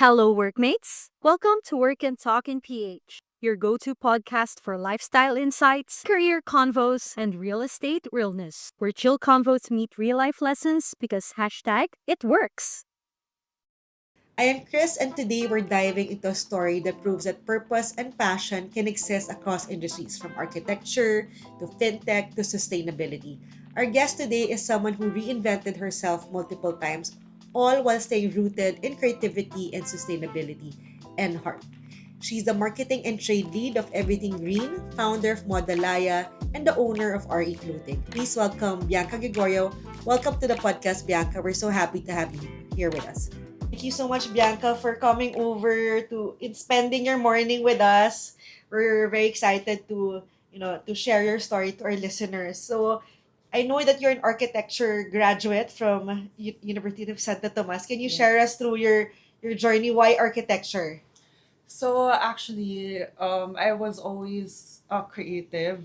Hello, workmates. Welcome to Work and Talk in PH, your go to podcast for lifestyle insights, career convos, and real estate realness, where chill convos meet real life lessons because hashtag it works. I am Chris, and today we're diving into a story that proves that purpose and passion can exist across industries from architecture to fintech to sustainability. Our guest today is someone who reinvented herself multiple times, all while staying rooted in creativity and sustainability and heart. She's the marketing and trade lead of Everything Green, founder of Moda Laya, and the owner of RE Clothing. Please welcome Bianca Gregorio. Welcome to the podcast, Bianca. We're so happy to have you here with us. Thank you so much, Bianca, for coming over to in spending your morning with us. We're very excited to share your story to our listeners. So I know that you're an architecture graduate from University of Santa Tomas. Can you share us Yes. through your journey? Why architecture? So actually, I was always creative.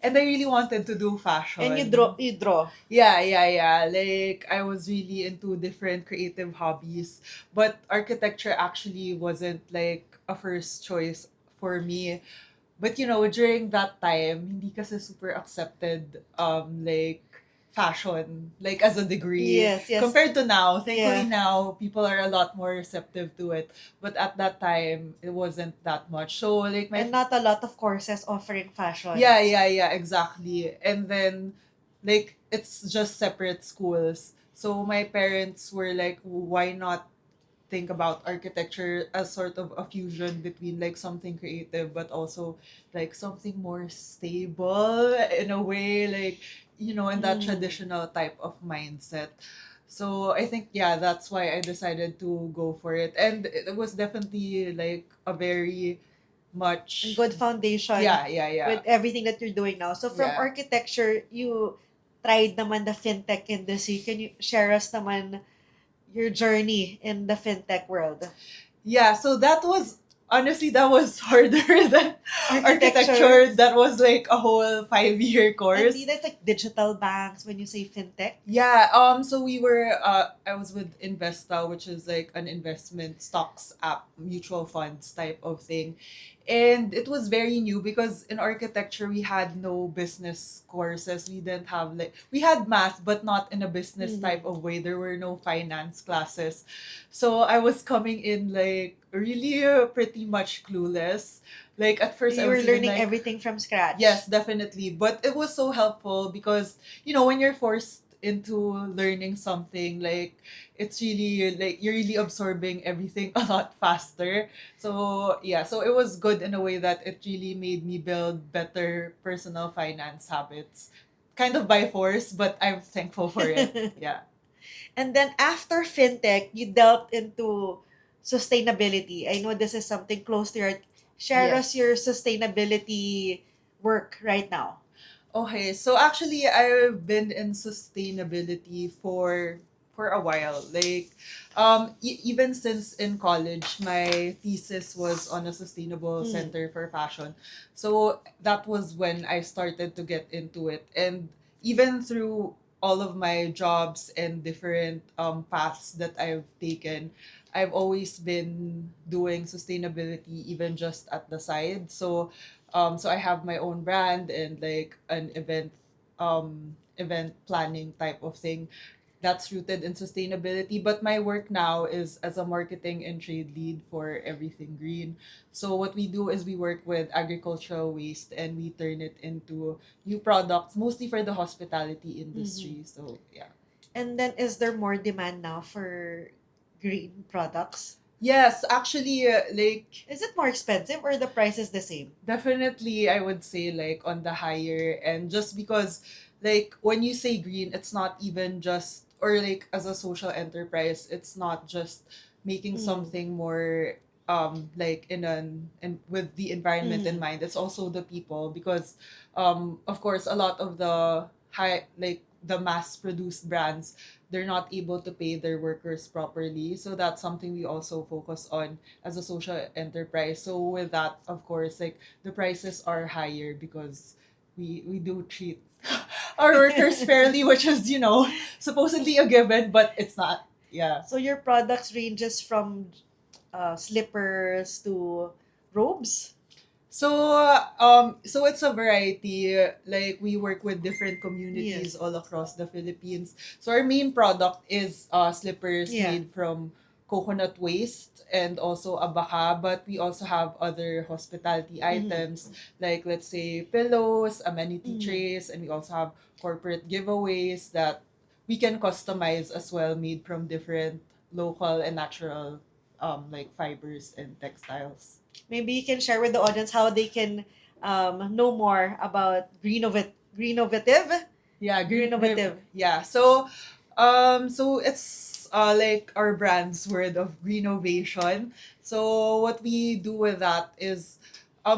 And I really wanted to do And you fashion. draw you draw. Yeah. Like I was really into different creative hobbies, but architecture actually wasn't like a first choice for me. But during that time, hindi kasi super accepted like fashion like as a degree Yes, yes. compared to now. Thankfully Yeah. now people are a lot more receptive to it. But at that time it wasn't that much. So like my And not a lot of courses offering fashion. yeah, exactly. And then like it's just separate schools. So my parents were like, why not think about architecture as sort of a fusion between like something creative but also like something more stable in a way, like in that Mm. traditional type of mindset. So I think yeah, that's why I decided to go for it, and it was definitely like a very And much good foundation yeah with everything that you're doing now. So from yeah. architecture, you tried naman the fintech industry. Can you share us naman your journey in the fintech world? Yeah, so that was honestly that was harder than Architecture, architecture. That was like a whole 5-year and course. that's like digital banks when you say fintech. Yeah, so I was with Investa, which is like an investment stocks app, mutual funds type of thing. And it was very new because in architecture we had no business courses. We didn't have like we had math but not in a business type Mm-hmm. of way. There were no finance classes. So I was coming in like really pretty much clueless. Like at So first I you were was even learning like, everything from scratch. yes, definitely. But it was so helpful because, when you're forced into learning something, like, it's really, like, you're really absorbing everything a lot faster. So, yeah, so it was good in a way that it really made me build better personal finance habits. Kind of by force, but I'm thankful for it. Yeah. And then after fintech, you delved into sustainability. I know this is something close to your heart. Share us your Yes. sustainability work right now. Okay, so actually I've been in sustainability for a while. Like even since in college, my thesis was on a sustainable Mm. center for fashion. So that was when I started to get into it. And even through all of my jobs and different paths that I've taken, I've always been doing sustainability even just at the side. So I have my own brand and like an event planning type of thing that's rooted in sustainability. But my work now is as a marketing and trade lead for Everything Green. So what we do is we work with agricultural waste and we turn it into new products, mostly for the hospitality Mhm. industry. So yeah. And then is there more demand now for green products? Yes, actually, like Is it more expensive or the price is the same? definitely, I would say like on the higher end, just because like when you say green, it's not even just, or like as a social enterprise, it's not just making Mm. something more like and with the environment in Mm. mind. It's also the people, because of course a lot of the mass produced brands, they're not able to pay their workers properly. So that's something we also focus on as a social enterprise. So with that, of course, like the prices are higher because we do treat our workers fairly, which is supposedly a given, but it's not. Yeah. So your products ranges from slippers to robes. So it's a variety. Like we work with different communities Yes. all across the Philippines. So our main product is slippers Yeah. made from coconut waste and also abaca, but we also have other hospitality Mhm. items like, let's say, pillows, amenity Mhm. trays, and we also have corporate giveaways that we can customize as well, made from different local and natural like fibers and textiles. Maybe you can share with the audience how they can know more about Greenovative. Yeah, Greenovative. yeah. So it's like our brand's word of renovation. So what we do with that is,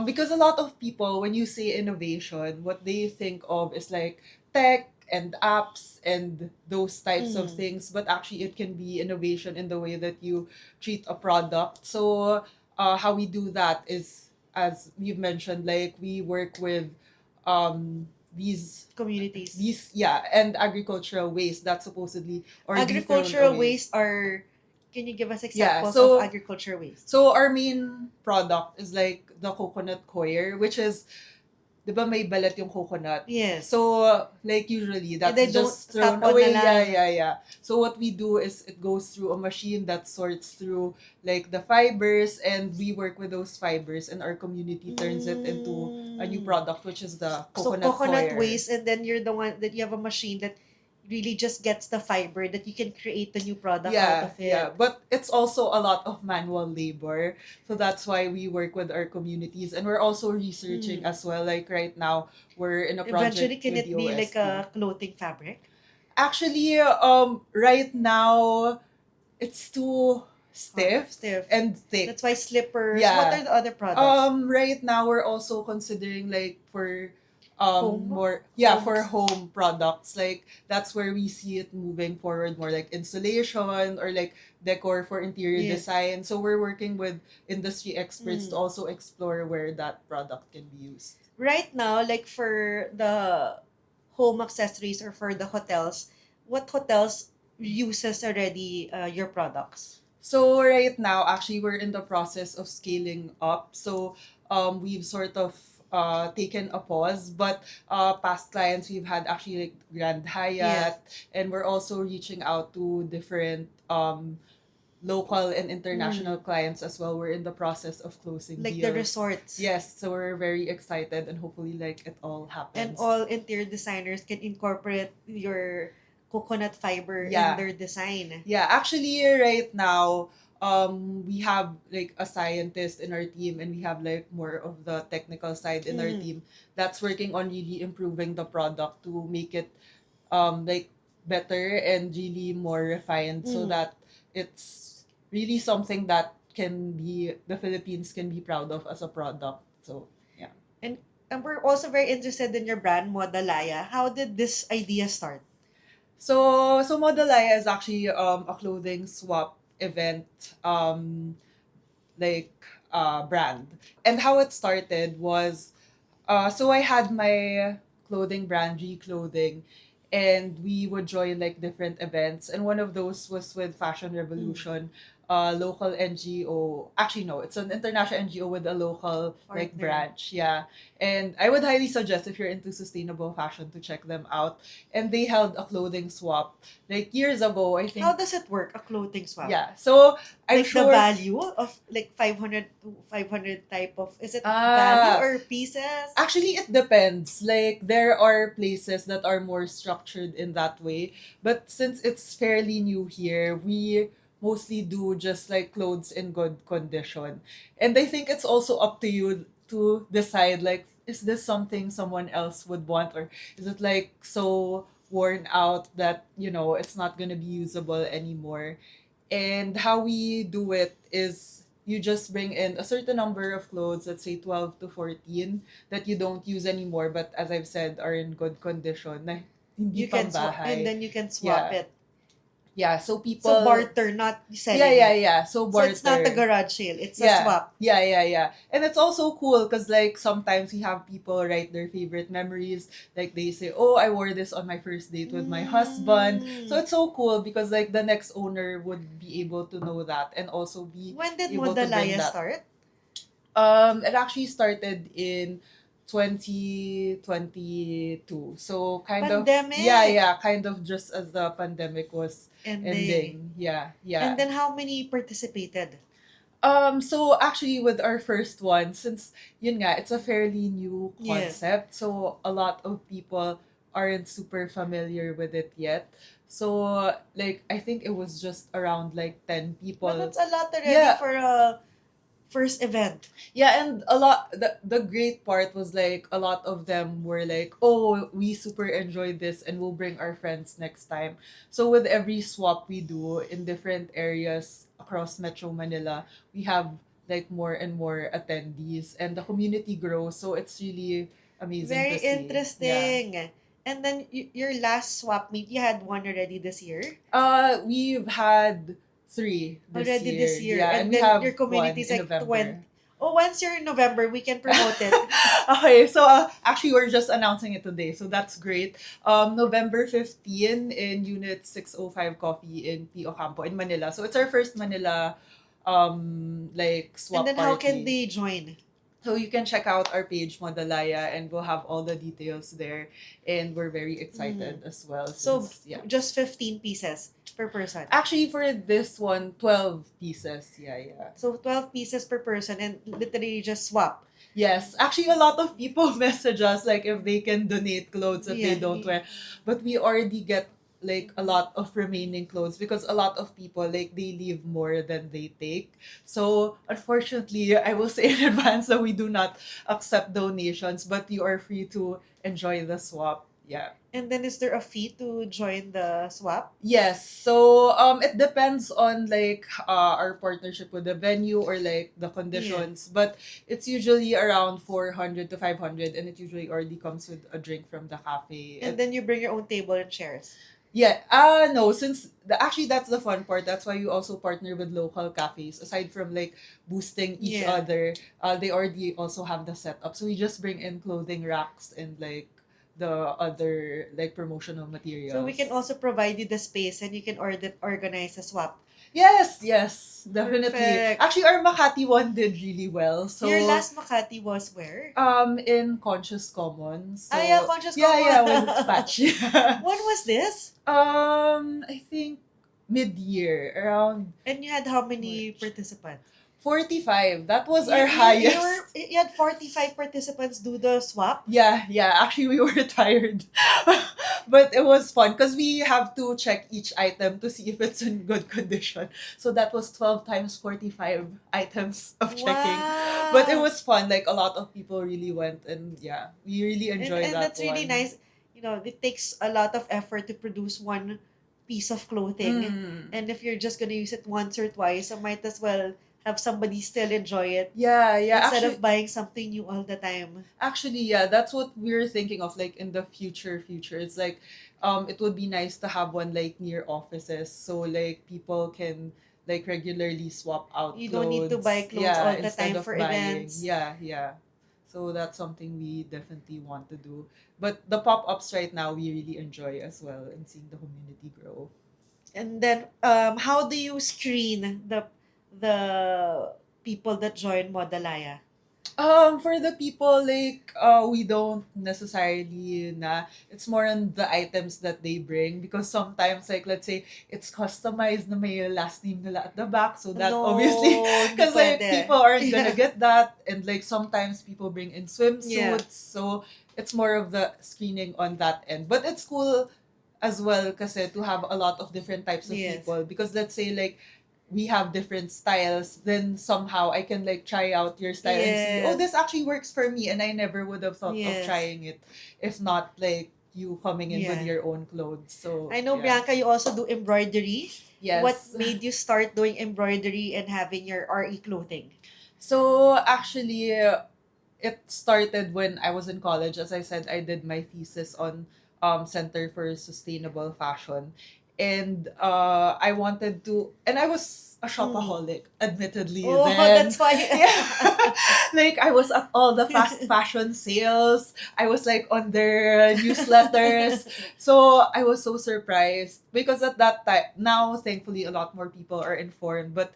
because a lot of people, when you say innovation, what they think of is like tech and apps and those types of Mm. things, but actually it can be innovation in the way that you treat a product. So how we do that is, as we've mentioned, like we work with um these Communities. and agricultural waste that supposedly or be thrown Agricultural away. waste are. Can you give us Yeah, examples of agricultural waste? so our main product is like the coconut coir, which is, 'di ba may balat yung coconut? Yes. So, like usually And that's they don't just thrown tapon na away. Yeah, lang. yeah, yeah. So what we do is it goes through a machine that sorts through like the fibers, and we work with those fibers, and our community turns it into a new Mm. product, which is the So coconut coconut coir. waste, and then you're the one that you have a machine that really just gets the fiber that you can create the new product out Yeah, of yeah. it. But it's also a lot of manual labor. So that's why we work with our communities. And we're also researching Mm. as well. Like right now, we're in a Eventually, project can with it the be like OST. a clothing fabric? Actually, right now, it's too stiff Stiff. and thick. That's why slippers. What are Yeah. the other products? Right now we're also considering like for Home? more, yeah, for Homes? home products. Like that's where we see it moving forward, more like insulation or like decor for interior Yes. design. So we're working with industry experts to Mm. also explore where that product can be used. Right now, like for the home accessories or for the hotels, what hotels uses already your products? So right now, actually, we're in the process of scaling up. So we've sort of taken a pause, but past clients we've had actually like Grand Yes. Hyatt, and we're also reaching out to different local and international Mm. clients as well. We're in the process of closing Like the deals. resorts. Yes, so we're very excited, and hopefully like it all And happens. all interior designers can incorporate your coconut fiber in Yeah. their design. Yeah, actually, right now, we have like a scientist in our team, and we have like more of the technical side in our Mhm. team that's working on really improving the product to make it like better and really more refined, so Mhm. that it's really something that can be the Philippines can be proud of as a product. So yeah. And we're also very interested in your brand, Moda Laya. How did this idea start? So Moda Laya is actually a clothing swap event. Like brand. And how it started was, so I had my clothing brand, G Clothing, and we would join like different events. And one of those was with Fashion Mm. Revolution, local NGO. Actually, no, it's an international NGO with a local like Partner. branch. Yeah, and I would highly suggest if you're into sustainable fashion to check them out. And they held a clothing swap like years ago, I How think. does it work, a clothing swap? Yeah, so I'm Like the sure. value of like 500 to 500 type of, is it value Ah, or pieces? actually, it depends. Like, there are places that are more structured in that way. But since it's fairly new here, we mostly do just like clothes in good condition. And I think it's also up to you to decide, like, is this something someone else would want? Or is it like so worn out that, it's not going to be usable anymore? And how we do it is you just bring in a certain number of clothes, let's say 12 to 14, that you don't use anymore, but as I've said, are in good condition, na hindi You can pang swap, and bahay. then you can swap Yeah. it. Yeah, so So people, barter, not yeah, selling yeah, it. yeah. So So it's not a barter. garage sale, it's a Yeah, swap. yeah, yeah, yeah. And it's also cool because like sometimes we have people write their favorite memories. Like they say, "Oh, I wore this on my first date with my husband." So Mm. it's so cool because like the next owner would be able to know that and also be When did able to Moda bring Laya that. start? It actually started in 2022. So kind of, yeah, Pandemic yeah, kind of just as the pandemic was ending. ending. Yeah, And yeah. then how many participated? So actually with our first one, since yun nga, it's a fairly new Yes. concept, so a lot of people aren't super familiar with it yet. So like I think it was just around like 10 But people. that's a lot already Yeah, for a first event. yeah, and a lot the great part was like a lot of them were like, "Oh, we super enjoyed this and we'll bring our friends next time." So with every swap we do in different areas across Metro Manila, we have like more and more attendees and the community grows, so it's really amazing Very to see. Yeah. interesting. And then your last swap meet, you had one already this year? We've had three this Already this year. year. Yeah, and And we then have your community one is in like 20. November. Oh, once you're in November, we can promote it. Okay, so actually we're just announcing it today, so that's great. November 15 in Unit 605 Coffee in P. Ocampo in Manila. So it's our first Manila like And swap then how can party. they join? So you can check out our page Moda Laya and we'll have all the details there and we're very Mm. excited as well So since yeah. just 15 pieces per person. Actually for this one 12 pieces. Yeah, yeah. So 12 pieces per person and literally just swap. Yes, actually, a lot of people message us like if they can donate clothes that they Yeah. don't wear, but we already get like a lot of remaining clothes because a lot of people like they leave more than they take. So unfortunately, I will say in advance that we do not accept donations, but you are free to enjoy the swap. Yeah. And then is there a fee to join the swap? Yes. So it depends on like our partnership with the venue or like the Yeah. conditions, but it's usually around 400 to 500 and it usually already comes with a drink from the cafe. And then you bring your own table and chairs. Yeah, no, since actually that's the fun part. That's why you also partner with local cafes. Aside from like boosting each Yeah. other, they already also have the setup. So we just bring in clothing racks and like the other like promotional So we can materials. also provide you the space and you can organize a swap. Yes, yes, definitely. Perfect. Actually, our Makati one did really well. Your So, last Makati was where? in Conscious Commons. Ah, yeah, So, Conscious yeah, Common. yeah, with Patch. When was this? I think mid-year, around And you had how many March. participants? 45. That was You our you you highest. were you had 45 participants do the swap? Yeah, yeah. Actually, we were tired, but it was fun because we have to check each item to see if it's in good condition. So that was 12 times 45 items of checking, but it Wow. was fun. Like a lot of people really went, and yeah, we really And enjoyed and that that's really one. nice. You know, it takes a lot of effort to produce one piece of clothing. Mm. And if you're just gonna use it once or twice, I might as well have somebody still enjoy it Yeah, yeah. instead of buying something new all the time. Actually, yeah, that's what we're thinking of like in the future. It's like it would be nice to have one like near offices so like people can like regularly swap out You don't need to buy clothes. clothes Yeah, all the instead time of for buying. events. Yeah, yeah. So that's something we definitely want to do. But the pop-ups right now we really enjoy as well and seeing the community grow. And then how do you screen the people that join Modalaya? For the people like we don't necessarily na it's more on the items that they bring because sometimes like let's say it's customized na may last name nila at the back so that obviously No, hindi because like pwede. people aren't gonna Yeah. get that and like sometimes people bring in Yeah. swimsuits so it's more of the screening on that end but it's cool as well kasi to have a lot of different types of Yes. people because let's say like we have different styles, then somehow I can like try out your style and see, oh, Yes. this actually works for me, and I never would have thought of Yes. trying it if not like you coming in with Yeah. your own clothes. So I know, yeah, Bianca, you also do embroidery. What yes. made you start doing embroidery and having your RE clothing? So actually, it started when I was in college. As I said, I did my thesis on Center for Sustainable Fashion. and I wanted to, and I was a Mm. shopaholic, admittedly. Oh, Then, that's why. yeah, like I was at all the fast fashion sales. I was like on their newsletters. So I was so surprised because at that time, now thankfully a lot more people are informed, but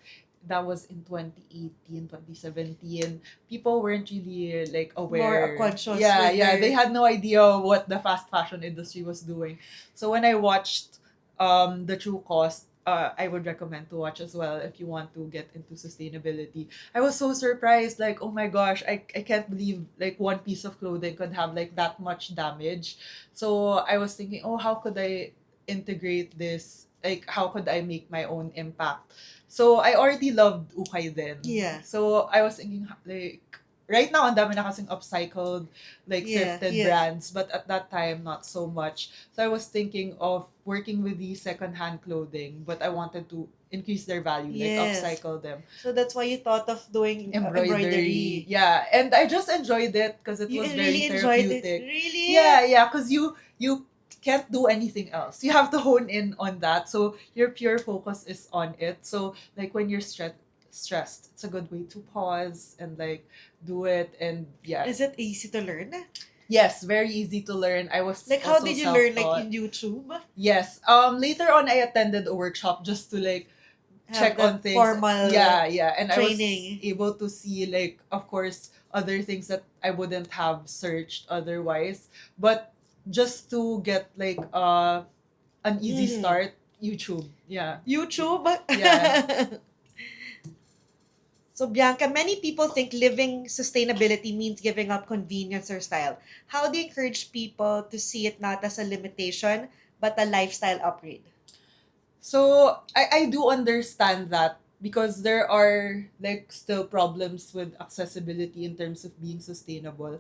that was in 2018, 2017. People weren't really like More aware. conscious Yeah, with yeah, they their. had no idea what the fast fashion industry was doing. So when I watched the true cost, I would recommend to watch as well if you want to get into sustainability. I was so surprised, like, oh my gosh, I can't believe like one piece of clothing could have like that much damage. So I was thinking, oh, how could I integrate this? Like, how could I make my own impact? So I already loved ukay then. Yeah. So I was thinking, like, right now, ang dami na kasing upcycled, like Yeah. thrifted Yes. brands, but at that time, not so much. So I was thinking of working with the secondhand clothing, but I wanted to increase their value, like Yes. upcycle them. So that's why you thought of doing Embroidery, embroidery. yeah, and I just enjoyed it because it You was very really enjoyed it. therapeutic. Really? Yeah, yeah, because you can't do anything else. You have to hone in on that. So your pure focus is on it. So like when you're stressed, it's a good way to pause and like do it. And yeah, Is it easy to learn? yes, very easy to learn. I was Like, how also did you learn? Like self-taught. in YouTube? Yes. Later on I attended a workshop just to like Have check on that things. formal Yeah, yeah. And I was training? able to see like of course other things that I wouldn't have searched otherwise. But just to get like an easy Mm. start, YouTube. Yeah. YouTube? Yeah. So, Bianca, many people think living sustainability means giving up convenience or style. How do you encourage people to see it not as a limitation, but a lifestyle upgrade? So I do understand that because there are like still problems with accessibility in terms of being sustainable.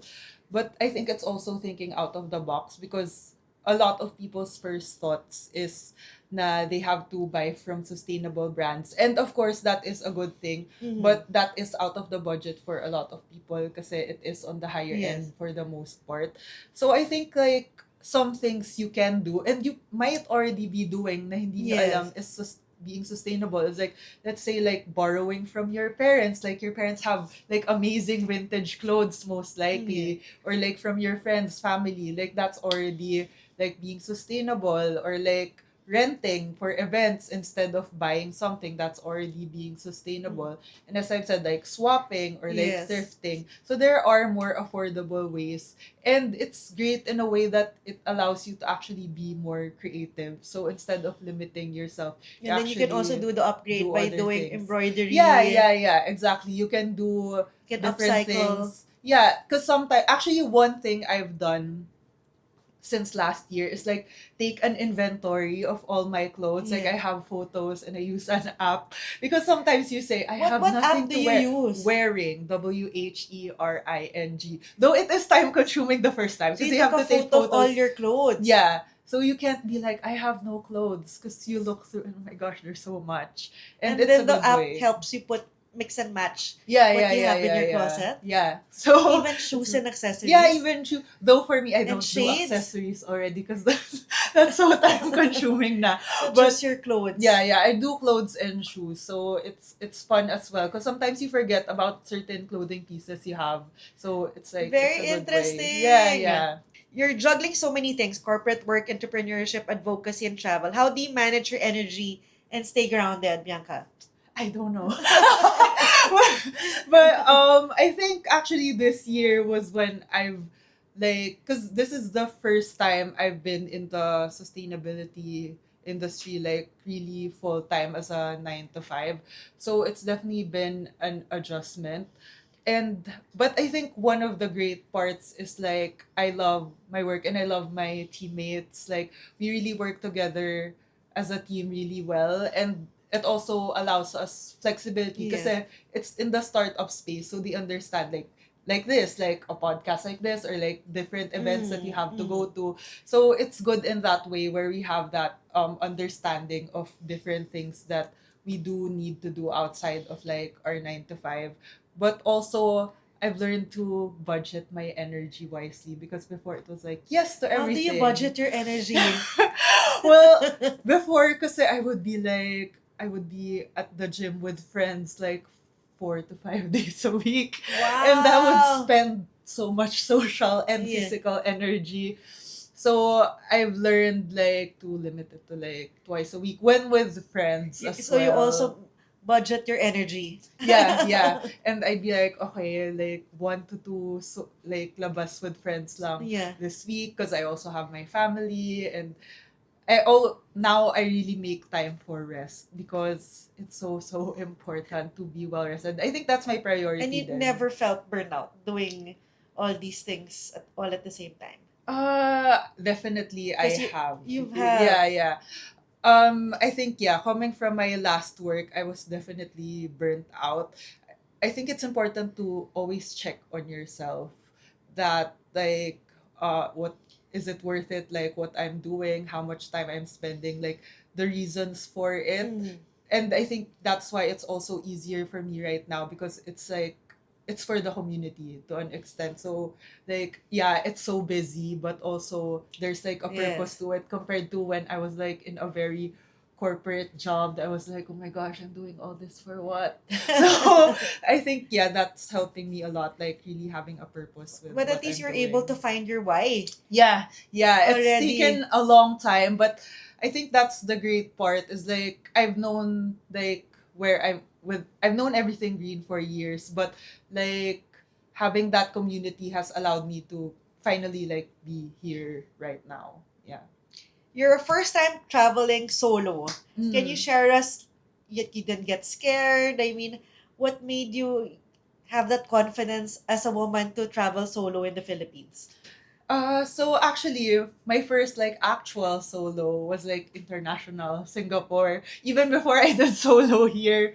But I think it's also thinking out of the box because a lot of people's first thoughts is na they have to buy from sustainable brands. And of course that is a good thing, Mhm. but that is out of the budget for a lot of people kasi it is on the higher Yes. end for the most part. So I think like some things you can do and you might already be doing na hindi nyo alam Yes. is being sustainable. It's like, let's say like borrowing from your parents. Like your parents have like amazing vintage clothes most Yeah. likely. Or like from your friends, family. Like that's already like being sustainable. Or like renting for events instead of buying something that's already being Mm. sustainable. And as I've said, like swapping or like Yes. thrifting. So there are more affordable ways and it's great in a way that it allows you to actually be more creative. So instead of limiting yourself, you And then you can also actually do the upgrade do by other doing things. Yeah, embroidery. yeah, yeah, exactly. You can do You can different upcycle. things. Yeah, because sometimes actually one thing I've done since last year is like take an inventory of all my clothes. Like I Yeah. have photos and I use an app because sometimes you say I What have what app nothing do to you wear. use? Wearing, WHERING. Though it is time consuming the first time So because you you took have a to take photo of all photos. your clothes. Yeah. So you can't be like I have no clothes because you look through and oh my gosh, there's so much. And And it's a then the good app way. helps you put mix and match Yeah, what yeah, you yeah, have in yeah, your yeah. closet. Yeah. So Even it's shoes and yeah, accessories even shoe. Though for me, I and don't do shades. accessories already because that's so time consuming na. So just But your yeah, clothes. yeah, I do clothes and shoes, so it's fun as well. Because sometimes you forget about certain clothing pieces you have, so it's like it's a Very good way. Yeah, interesting. yeah. You're juggling so many things: corporate work, entrepreneurship, advocacy, and travel. How do you manage your energy and stay grounded, Bianca? I don't know. But I think actually this year was when I've like cuz this is the first time I've been in the sustainability industry like really full time as a 9 to 5. So it's definitely been an adjustment. And but I think one of the great parts is like I love my work and I love my teammates. Like we really work together as a team really well and it also allows us flexibility Yes. because it's in the startup space so they understand like this like a podcast like this or like different events that you Mm, have to mm. go to, so it's good in that way where we have that understanding of different things that we do need to do outside of like our 9 to 5, but also I've learned to budget my energy wisely because before it was like yes to How do you everything. budget your energy? Well, before, kasi I would be at the gym with friends like 4 to 5 days a week. And that would Wow. spend so much social and Yeah. physical energy. So I've learned like to limit it to like twice a week when with friends as So you well. also budget your energy. Yeah, yeah. And I'd be like, okay, like 1 to 2 so, like labas with friends lang Yeah. this week because I also have my family and now I really make time for rest because it's so important to be well rested. I think that's my And priority you then. never felt burnout doing all these things all at the same time. Definitely I Because have. you Yeah, have. yeah. I think yeah, coming from my last work, I was definitely burnt out. I think it's important to always check on yourself that like what is it worth it, like what I'm doing, how much time I'm spending, like the reasons for it. Mm, And I think that's why it's also easier for me right now because it's like it's for the community to an extent. So like yeah, it's so busy but also there's like a purpose yes. to it compared to when I was like in a very corporate job that I was like, oh my gosh, I'm doing all this for what? So I think yeah, that's helping me a lot, like really having a purpose with But at what least I'm you're able to doing. find your why Yeah, yeah, it's already. taken a long time, but I think that's the great part is like I've known like where I've known everything green for years, but like having that community has allowed me to finally like be here right now. Yeah. You're a first time traveling solo. Can you Mm. share us, yet you didn't get scared? I mean, what made you have that confidence as a woman to travel solo in the Philippines? So actually, my first like actual solo was like international Singapore, even before I did solo here.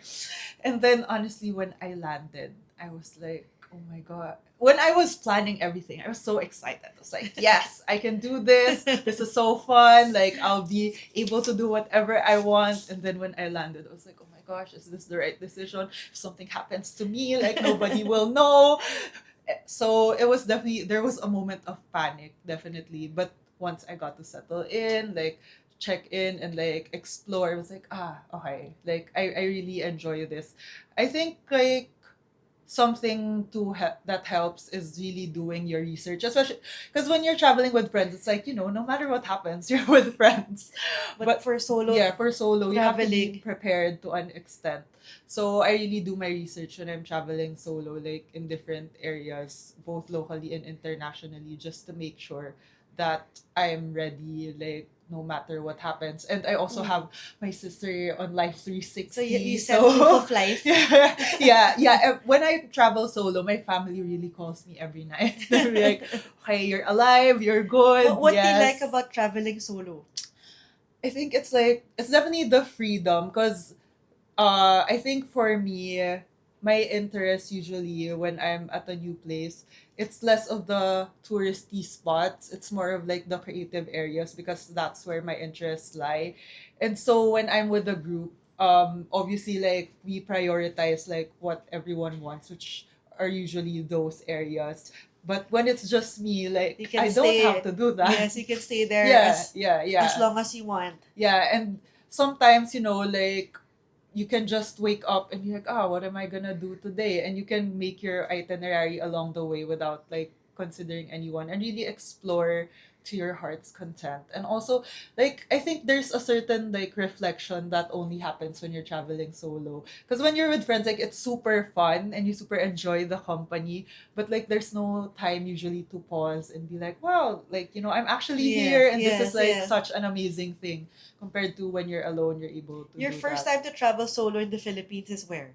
And then honestly, when I landed, I was like, oh my God. When I was planning everything, I was so excited. I was like, yes, I can do this. This is so fun. Like, I'll be able to do whatever I want. And then when I landed, I was like, oh my gosh, is this the right decision? If something happens to me, like, nobody will know. So it was definitely, there was a moment of panic, definitely. But once I got to settle in, like, check in and like explore, I was like, okay, like I really enjoy this. I think like something that helps is really doing your research, especially because when you're traveling with friends, it's like, no matter what happens, you're with friends. But But for solo yeah, for solo you have to be traveling, prepared to an extent. So I really do my research when I'm traveling solo, like in different areas, both locally and internationally, just to make sure that I'm ready, like no matter what happens. And I also mm, have my sister on Life so you 360. said proof So of life. yeah, yeah, yeah. When I travel solo, my family really calls me every night. They're like, "Okay, you're alive. You're good. What do you like Yes." about traveling solo? I think it's like it's definitely the freedom because I think for me, my interest usually when I'm at a new place, it's less of the touristy spots. It's more of like the creative areas because that's where my interests lie. And so when I'm with a group, obviously like we prioritize like what everyone wants, which are usually those areas. But when it's just me, You like can I don't have stay, to do that. yes, you can stay there Yeah, yeah, as yeah. long as you want. Yeah, and sometimes, like you can just wake up and you're like, what am I gonna do today? And you can make your itinerary along the way without like considering anyone and really explore to your heart's content. And also, like, I think there's a certain like reflection that only happens when you're traveling solo. Because when you're with friends, like, it's super fun and you super enjoy the company, but like, there's no time usually to pause and be like, wow, like, I'm actually Yeah, here and this is yes, like yeah. such an amazing thing compared to when you're alone, you're able to Your do first that. time to travel solo in the Philippines is where?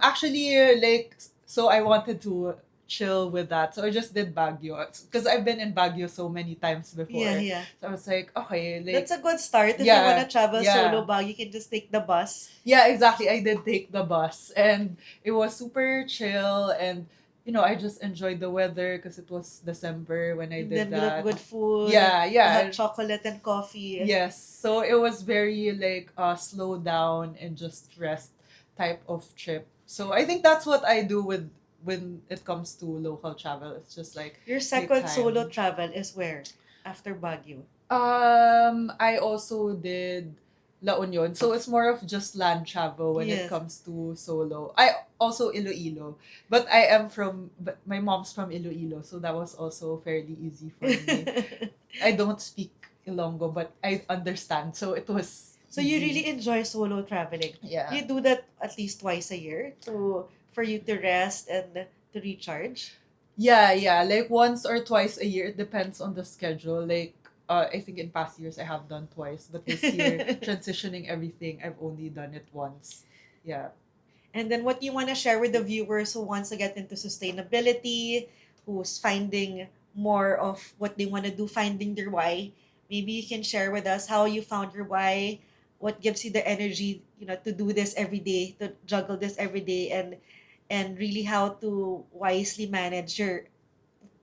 Actually, like, so I wanted to chill with that. So I just did Baguio because I've been in Baguio so many times Yeah, before. yeah. So I was like, okay, That's like, a good start. If you want to yeah, travel solo yeah. bag, you can just take the bus. Yeah, exactly. I did take the bus and it was super chill and I just enjoyed the weather because it was December when I And did then with that. good food, Yeah, a hot yeah. chocolate and coffee. Yes. So it was very like slow down and just rest type of trip. So I think that's what I do with when it comes to local travel. It's just like Your take second solo time. travel is where? After Baguio. I also did La Union. So it's more of just land travel when it Yes. comes to solo. I also Iloilo, but but my mom's from Iloilo, so that was also fairly easy for me. I don't speak Ilonggo, but I understand, so it was So you easy. really enjoy solo traveling. Yeah. You do that at least twice a year to for you to rest and to recharge. Yeah, yeah, like once or twice a year. It depends on the schedule. Like, I think in past years I have done twice, but this year, transitioning everything, I've only done it once. Yeah. And then what you want to share with the viewers who wants to get into sustainability, who's finding more of what they want to do, finding their why. Maybe you can share with us how you found your why, what gives you the energy, to do this every day, to juggle this every day, and really how to wisely manage your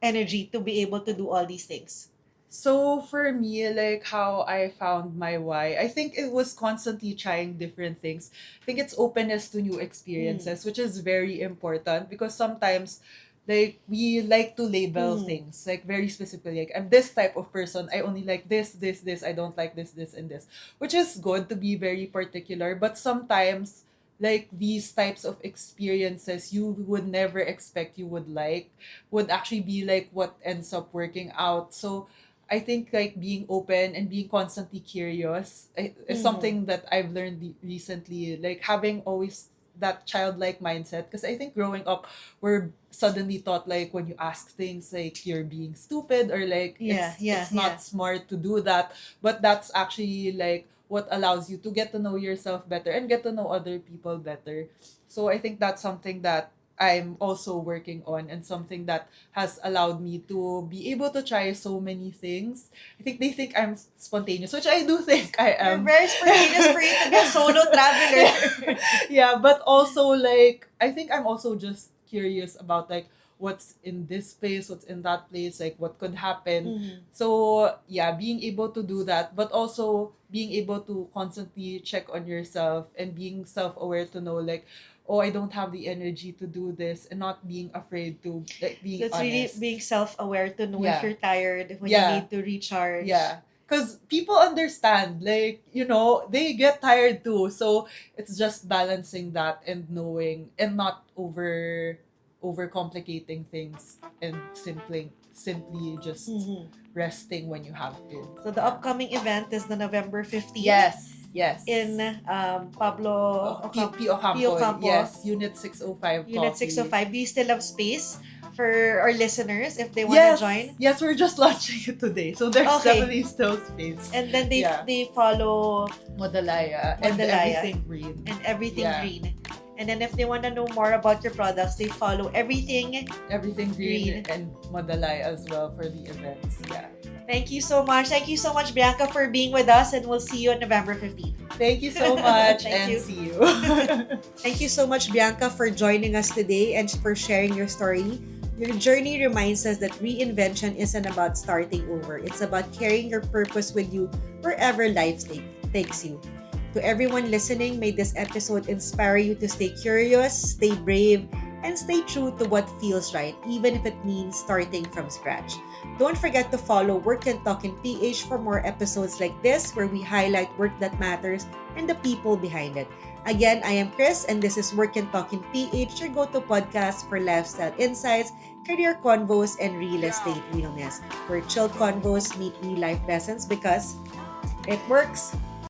energy to be able to do all these things. So for me, like how I found my why, I think it was constantly trying different things. I think it's openness to new Mm. experiences, which is very important because sometimes like we like to label Mm. things like very specifically, like I'm this type of person, I only like this, I don't like this and this, which is good to be very particular, but sometimes like these types of experiences you would never expect you would like would actually be like what ends up working out. So I think like being open and being constantly curious is Mm. something that I've learned recently. Like having always that childlike mindset. Because I think growing up, we're suddenly taught like when you ask things like you're being stupid or like Yeah, yeah, it's yeah. not smart to do that. But that's actually like what allows you to get to know yourself better and get to know other people better. So I think that's something that I'm also working on and something that has allowed me to be able to try so many things. I think they think I'm spontaneous, which I do think I You're am. very spontaneous for you to be a solo traveler. Yeah, but also like I think I'm also just curious about like what's in this place, what's in that place, like what could happen. Mhm. So yeah, being able to do that, but also being able to constantly check on yourself and being self-aware to know like, oh, I don't have the energy to do this, and not being afraid to like So being it's really honest. being self-aware to know if Yeah. you're tired, when you Yeah. need to recharge. Yeah. Because people understand, like, they get tired too. So it's just balancing that and knowing and not over complicating things and simply just Mhm. resting when you have to. So the Yeah. upcoming event is the November 15th Yes, yes. in Pablo P. Pio Ocampo, Campo, yes. Unit 605 Unit coffee. 605. Do you still have space for our listeners if they want to Yes, join? yes, we're just launching it today. So there's Okay. definitely still space. And then Yeah. they follow Moda Laya and Moda Laya everything green. and Everything Yeah. Green. And then if they want to know more about your products, they follow Everything Everything green Green. and Moda Laya as well for the events. Yeah. Thank you so much. Thank you so much, Bianca, for being with us, and we'll see you on November 15th. Thank you so much Thank and you. see you. Thank you so much, Bianca, for joining us today and for sharing your story. Your journey reminds us that reinvention isn't about starting over. It's about carrying your purpose with you wherever takes you. To everyone listening, may this episode inspire you to stay curious, stay brave, and stay true to what feels right, even if it means starting from scratch. Don't forget to follow Work and Talk in PH for more episodes like this, where we highlight work that matters and the people behind it. Again, I am Chris, and this is Work and Talk in PH, your go to podcast for lifestyle insights, career convos, and real estate realness, where chill convos meet real life lessons because it works